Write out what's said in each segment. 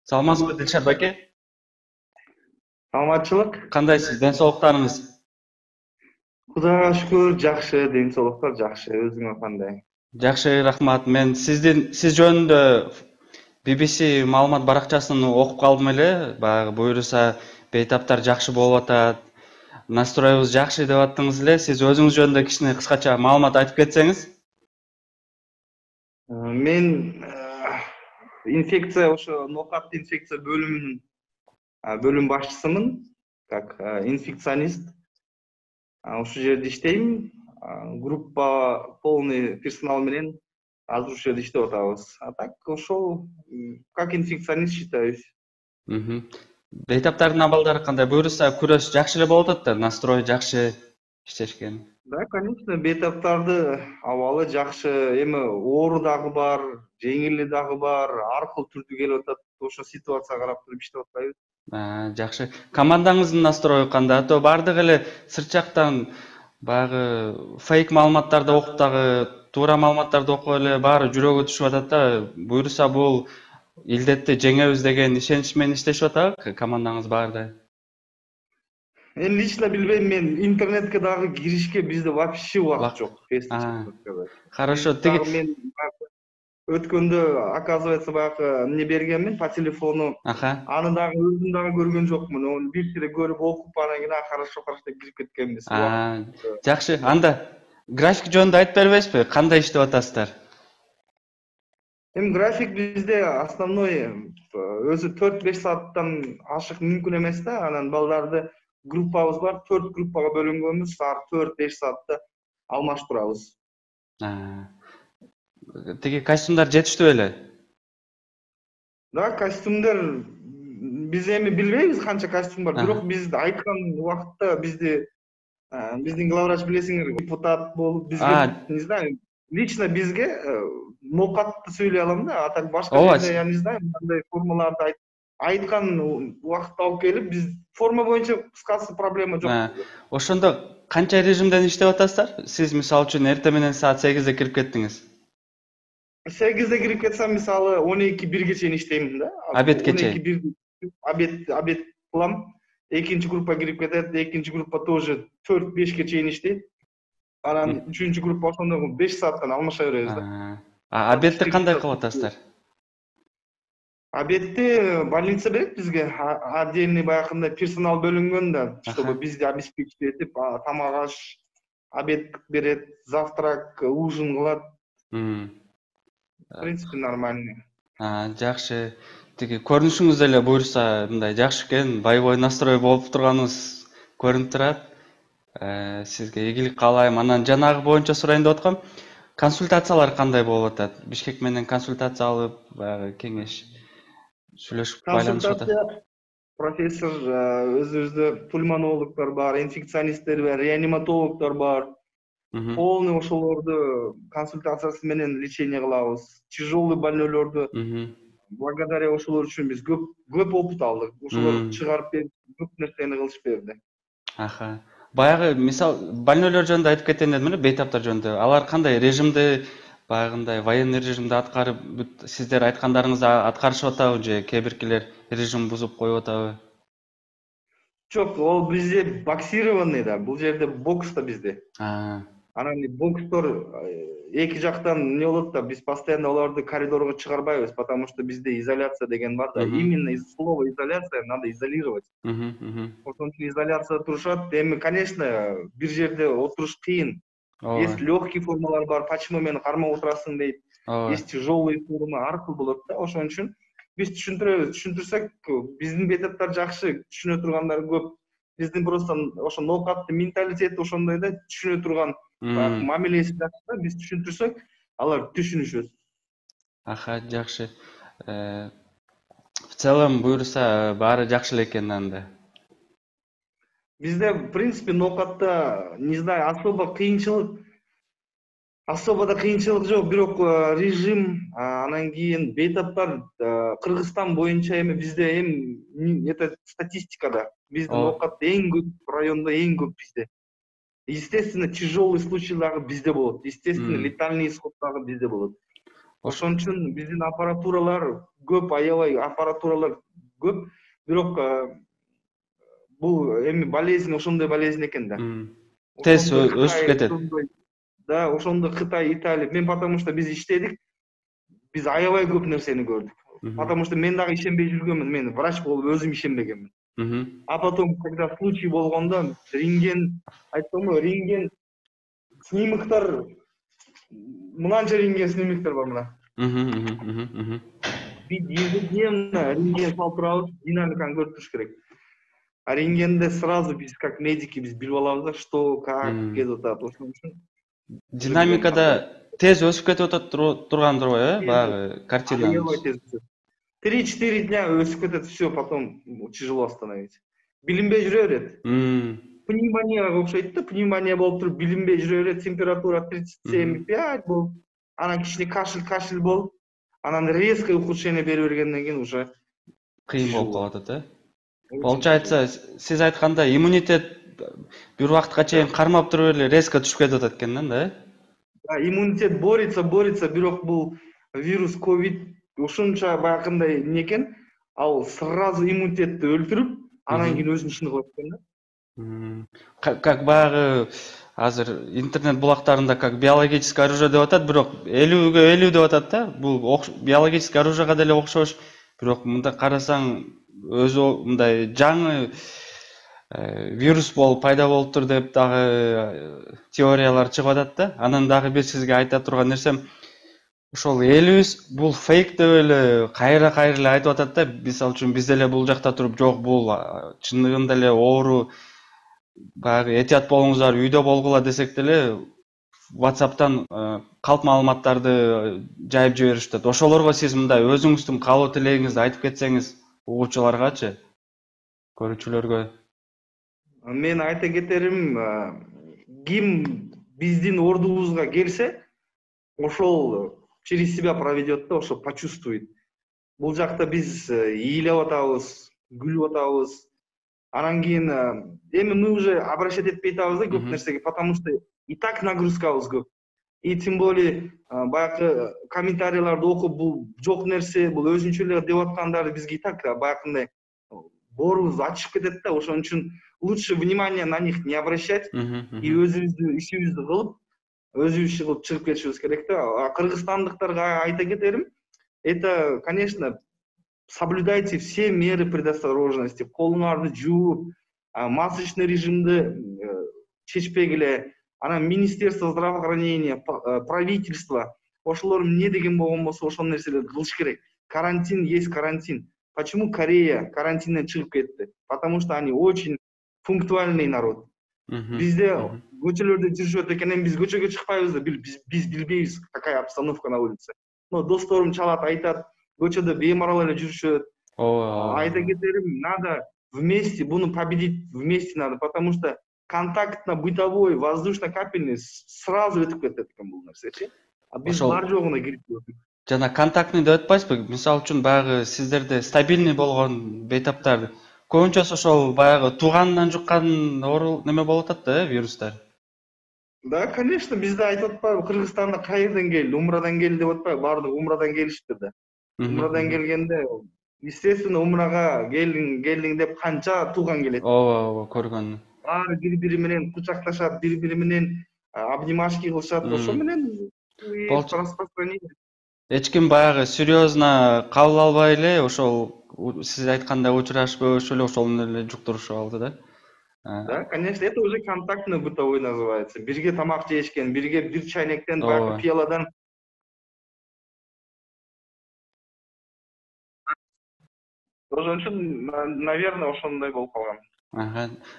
Саламатсызбы, Дилшат байке? Саламатчылык. Кандайсыз? Ден соолуктарыңыз? Кудайга шүкүр, жакшы, ден соолуктар жакшы. Өзүңөр кандай? Жакшы, рахмат. Мен сиз жөнүндө BBC маалымат баракчасын окуп калдым эле. Баягы буюрса бейтаптар жакшы болуп атат. Настроебуз жакшы деп аттыңыз эле. Сиз өзүңүз жөнүндө кичине кыскача маалымат айтып кетсеңиз. Мен инфекция ошо ноокат инфекция бөлүмүнүн бөлүм башчысымын, как инфекционист. Ушул жерде иштейм. Группа полный персонал менен азыр ушул жерде иштеп атабыз. А так ошол как инфекционист считаюсь. Бейтаптардын абалдары кандай? Буюрса күрөш жакшы эле болуп атат да, настрой жакшы иштешкен. Да, конечно, бейтаптарды абалы жакшы. Эми оору дагы бар, жеңили дагы бар, ар кыл түрдүү келип атат. Ошо ситуацияга карап туруп иштеп атпайбыз. Жакшы. Командаңыздын настрою кандай? Ато бардык эле сырт жактан баягы фейк маалыматтарды окуп дагы туура маалыматтарды окуп эле баары жүрөгү түшүп атат да. Буюрса бул илдетти жеңебиз деген ишенич менен иштешип атабы командаңыз баарда? Эми лично билбейм, мен интернетке дагы киришке бизде вообще убакыт жок. Хорошо, Дагы мен өткөндө, оказывается, баягы эмне бергенмин по телефону. Аны дагы өзүм дагы көргөн жокмун. Оны бир кире көрүп окуп, анан кийин хорошо деп кирип кеткенбиз. Жакшы. Анда график жөнүндө айтып бербейсизби? Кандай иштеп атасыздар? Эми график бизде основной өзү 4-5 сааттан ашык мүмкүн эмес да. Анан балдарды группабыз бар, 4 группага бөлүнгөнбүз. Ар 4-5 саатта алмаштырабыз. Тиги костюмдар жетиштүү эле? Да, костюмдар биз эми билбейбиз канча костюм бар. Бирок биз айткан убакытта биздин главврач билесиңер, депутат болуп бизге, не знаю, лично бизге ноокатты сүйлөй алам да, а так башка жерде я не знаю, кандай формаларды айткан убакытта алып келип, биз форма боюнча кыскасы проблема жок. Ошондо канча режимден иштеп атасыздар? Сиз мисалы үчүн эртең менен саат 8-де кирип кеттиңиз. 8-де кирип кетсем, мисалы 12-1ге чейин иштейм да. Обедкече. 12-1 обед кылам. Экинчи группа кирип кетет, экинчи группа тоже 4-5ке чейин иштейт. Анан үчүнчү группа ошондо 5 сааттан алмаша беребиз да. Обедти кандай кылып атасыздар? Обедти больница берет бизге, отдельный баягындай персонал бөлүнгөн да, чтобы бизди обеспечить этип, тамак аш, обед берет, завтрак, ужин кылат. В принципе, нормально. Жакшы. Тиги көрүнүшүңүз деле буюрса мындай жакшы экен, боевой настрой болуп турганыңыз көрүнүп турат. Сизге ийгилик каалайм. Анан жанагы боюнча сурайын деп аткам. Консультациялар кандай болуп атат? Бишкек менен консультация алып, баягы кеңеш сүйлөшүп байланышып атат. Консультация профессор, өзүбүздө пульмонологдор бар, инфекционисттер бар, реаниматологдор бар. Полный ошолорду консультациясы менен лечение кылабыз. Тяжелый больнойлорду благодаря ошолор үчүн биз көп опыт алдык. Ошолор чыгарып берип, көп нерсени кылышып берди. Баягы мисал больнойлор жөнүндө айтып кетейин дедим эле, бейтаптар жөнүндө. Алар кандай режимди, баягындай военный режимди аткарып, сиздер айткандарыңызды аткарышып атабы же кээ биркилер режим бузуп коюп атабы? Жок, ол бизде боксированный да, бул жерде бокс да бизде. Анан бокстор эки жактан эмне болот да, биз постоянно аларды коридорго чыгарбайбыз, потому что бизде изоляция деген бар да. Именно из слова изоляция надо изолировать. Ошон үчүн изоляцияда турушат. Эми, конечно, бир жерде отуруш кыйын. Есть легкий формалар бар, почему мени кармап отурасың дейт. Есть тяжелый форма, ар кыл болот да. Ошон үчүн биз түшүндүрөбүз. Түшүндүрсөк, биздин бейтаптар жакшы, түшүнө тургандар көп. Биздин просто ошо ноокатты менталитети ошондой да, түшүнө турган мамилеси жакшы да, биз түшүндүрсөк, алар түшүнүшөт. Жакшы. В целом буюрса баары жакшы эле экен анда. Бизде, в принципе, ноокатта, не знаю, особо да кыйынчылык жок, бирок режим, анан кийин бейтаптар Кыргызстан боюнча эми бизде это статистикада биздин ноокат эң көп райондо, эң көп бизде. Естественно, тяжелый случай дагы бизде болот. Естественно, летальный исход дагы бизде болот. Ошон үчүн биздин аппаратуралар көп, аябай аппаратуралар көп. Бирок бул эми болезнь ошондой болезнь экен да. Тез өсүп кетет. Да, ошондо Кытай, Италия. Мен потому что биз иштедик. Биз аябай көп нерсени көрдүк. Потому что мен дагы ишенбей жүргөнмүн. Мен врач болуп өзүм ишенбегенмин. А потом, когда случай болгондо, рентген, айттымбы, рентген снимоктор, мынанча рентген снимоктор бар мына. Биз ежедневно рентген салып турабыз, динамиканы көрүп туруш керек. А рентгенде сразу биз как медики биз билип алабыз да, что, как кетип атат. Ошон үчүн динамикада тез өсүп кетип тургандыр го, баягы картина. 3-4 дня өсүп кетет, все, потом тяжело остановить. Билинбей жүрө берет. Пневмонияга окшойт да, пневмония болуп туруп билинбей жүрө берет, температура 37,5 болуп, анан кичине кашель болуп, анан резко ухудшение бере бергенден кийин уже кыйын болуп калат да. Получается, сиз айтканда иммунитет бир убакытка чейин кармап туруп эле резко түшүп кетип атат экен да? Да, иммунитет борется, бирок бул вирус ковид ушунча баягындай эмне экен, ал сразу иммунитетти өлтүрүп, анан кийин өзүнүн ишин кылат экен да. Как баягы азыр интернет булактарында как биологическое оружие деп атат, бирок 50-ге 50 деп атат да. Бул биологическое оружиега деле окшош, бирок мындай карасаң өзү мындай жаңы вирус болуп пайда болуптур деп дагы теориялар чыгып атат да. Анан дагы бир сизге айта турган нерсем, ошол элибиз бул фейк деп эле кайра эле айтып атат да. Мисалы үчүн биз деле бул жакта туруп, жок бул чындыгында эле оору, баягы этият болуңуздар, үйдө болгула десек деле WhatsApp'тан калп маалыматтарды жайып жиберишет. Ошолорго сиз мындай өзүңүздүн каалоо тилегиңизди айтып кетсеңиз угуучуларгачы, көрүүчүлөргө. Мен айта кетерим, ким биздин ордубузга келсе, ошол через себя проведет да, ошо почувствует. Бул жакта биз ыйлап атабыз, күлүп атабыз. Анан кийин эми мы уже обращать этпей атабыз да көп нерсеге, потому что и так нагрузкабыз көп. И тем более баягы комментарийларды окуп, бул жок нерсе, бул өзүнчө эле деп аткандары бизге и так баягындай боорубуз ачышып кетет да. Ошон үчүн лучше внимание на них не обращать и өзүбүздүн ишибизди кылып, өзүбүз иши кылып чыгып кетишибиз керек да. А кыргызстандыктарга айта кетерим, это, конечно, соблюдайте все меры предосторожности, колуңарды жууп, масочный режимди чечпегиле, анан Министерство здравоохранения, правительство, ошолор эмне деген болгон болсо ошол нерселерди кылыш керек. Карантин есть карантин. Почему Корея карантинден чыгып кетти? Потому что они очень пунктуальный народ. Бизде көчөлөрдө жүрүшөт экен, эми биз көчөгө чыкпайбыз да, биз билбейбиз какая обстановка на улице. Но досторум чалат, айтат, көчөдө беймарал эле жүрүшөт. Айта кетерим, надо вместе, буну победить вместе надо, потому что контактно-бытовой, воздушно-капельный сразу өтүп кетет экен бул нерсечи. А биз бар жогуна кирип көрдүк. Жана контактный деп атпайсызбы? Мисалы үчүн баягы сиздерде стабильный болгон бейтаптар көбүнчөсү ошол баягы тууганынан жуккан неме болуп атат да, вирустар. Да, конечно, бизде айтып атпайбы, Кыргызстанда кайерден келди, Умрадан келди деп атпайбы, баардыгы Умрадан келишиптир да. Умрадан келгенде, естественно, Умрага келдиң деп канча тууган келет. Ооба, көргөн. Баары бири-бири менен кучакташат, бири-бири менен обнимашки кылышат, ошо менен распространение. Эч ким баягы серьезно кабыл албай эле ошол сиз айткандай учурашпай эле ошол эле жуктурушуп алды да. Да, конечно, это уже контактный бытовой называется. Бирге тамак жешкен, бирге бир чайнектен, баягы пияладан. Ошон үчүн, наверное, ошондой болуп калган.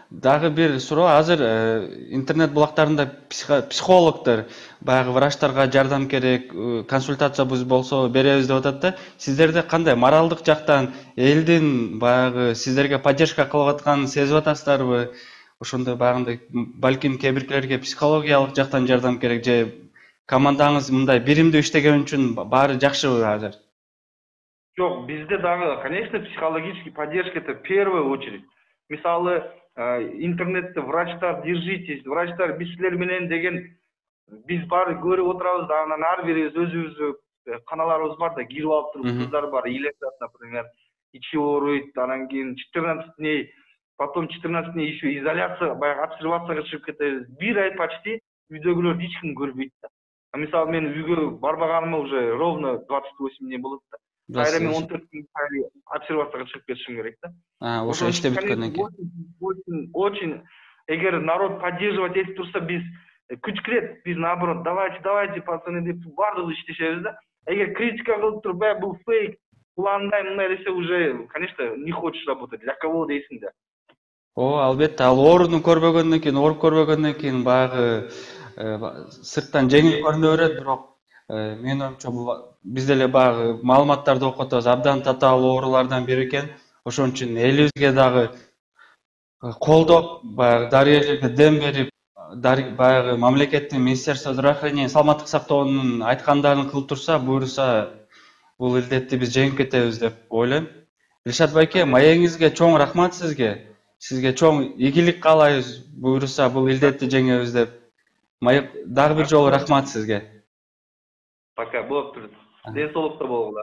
Дагы бир суроо, азыр интернет булактарында психологдор баягы врачтарга жардам керек, консультациябыз болсо беребиз деп атат да. Сиздерде кандай моралдык жактан элдин баягы сиздерге поддержка кылып атканын сезип атасыздарбы? Ошондой баягындай балким кээ биркилерге психологиялык жактан жардам керек же командаңыз мындай биримдүү иштеген үчүн баары жакшыбы азыр? Жок, бизде дагы, конечно, психологический поддержка это в первую очередь. Мисалы, интернетте врачтар, держитесь, врачтар биз силер менен деген биз баары көрүп отурабыз да, анан ар бирибиз өзүбүздү каналарыбыз бар да, кирип алып туруп кыздар бар, ыйлашат, например, ичи ооруйт, анан кийин 14 дней, потом 14 дней еще изоляция, баягы обсервацияга чыгып кетебиз. Бир ай почти үйдөгүлөрдү эч ким көрбөйт да. Мисалы мен үйгө барбаганыма уже ровно 28 дней болот да. Кайра мен 14 күн обсервацияга чыгып кетишим керек да. Ошо иште бүткөндөн кийин. Очень, эгер народ поддерживать этип турса, биз күч кирет, биз наоборот, давайте, пацаны деп бардыгы иштешебиз да. Эгер критика кылып туруп, бул фейк, бул андай мындай десе, уже, конечно, не хочешь работать. Для кого дейсиң да. Албетте, ал ооруну көрбөгөндөн кийин, ооруп көрбөгөндөн кийин баягы сырттан жеңил көрүнө берет, бирок менин оюмча бул биз деле баягы маалыматтарды окуп атабыз, абдан татаал оорулардан бири экен. Ошон үчүн элибизге дагы колдоп, баягы дарыгерлерге дем берип, баягы мамлекеттин Министерство здравоохранения, саламаттык сактоонун айткандарын кылып турса, буюрса бул илдетти биз жеңип кетебиз деп ойлойм. Илшат байке, маегиңизге чоң рахмат сизге. Сизге чоң ийгилик каалайбыз, буюрса бул илдетти жеңебиз деп. Дагы бир жолу рахмат сизге. Пока, болуп туруп. Ден соолукта болгула.